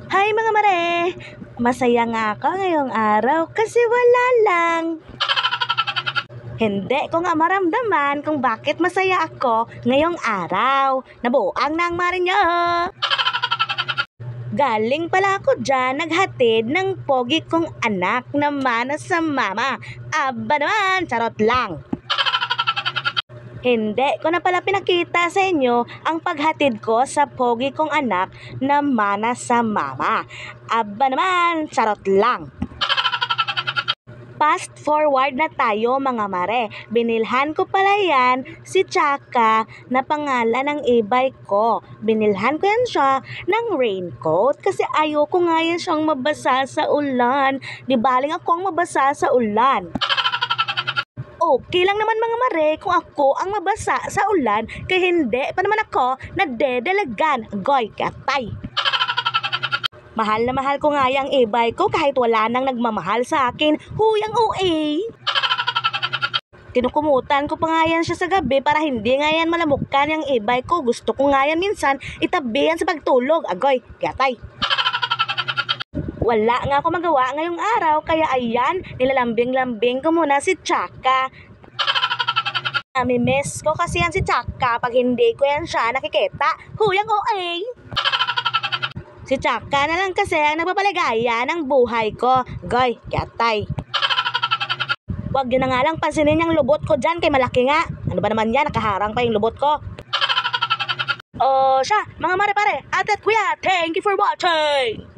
Hi mga mare! Masaya nga ako ngayong araw kasi wala lang. Hindi ko nga maramdaman kung bakit masaya ako ngayong araw. Nabuang na ang mare niyo. Galing pala ako dyan, naghatid ng pogi kong anak na mana sa mama. Aba naman, charot lang. Hindi ko na pala pinakita sa inyo ang paghatid ko sa pogi kong anak na mana sa mama. Aba naman, charot lang. Fast forward na tayo mga mare. Binilhan ko pala yan si Chaka na pangalan ng e-bike ko. Binilhan ko yan siya ng raincoat kasi ayoko nga yan siyang mabasa sa ulan. Di baling ako ang mabasa sa ulan. Okay lang naman mga mare kung ako ang mabasa sa ulan kaya hindi pa naman ako nadedelegan. Goy, katay. Mahal na mahal ko nga yung e-bike ko kahit wala nang nagmamahal sa akin. Huyang OA. Kinukumutan ko pa nga yan siya sa gabi para hindi nga yan malamukan yung e-bike ko. Gusto ko nga yan minsan itabi yan sa pagtulog. Agoy, gatay. Wala nga ako magawa ngayong araw kaya ayan, nilalambing-lambing ko muna si Chaka. Nami-miss ko kasi yan si Chaka pag hindi ko yan siya nakikita. Huyang OA. Si Chaka na lang kasi ang nagpapaligaya ng buhay ko. Goy, gatay. Huwag yun na nga lang pansinin yung lubot ko dyan kay malaki nga. Ano ba naman yan, nakaharang pa yung lubot ko. Siya, mga mare-pare, at kuya, thank you for watching!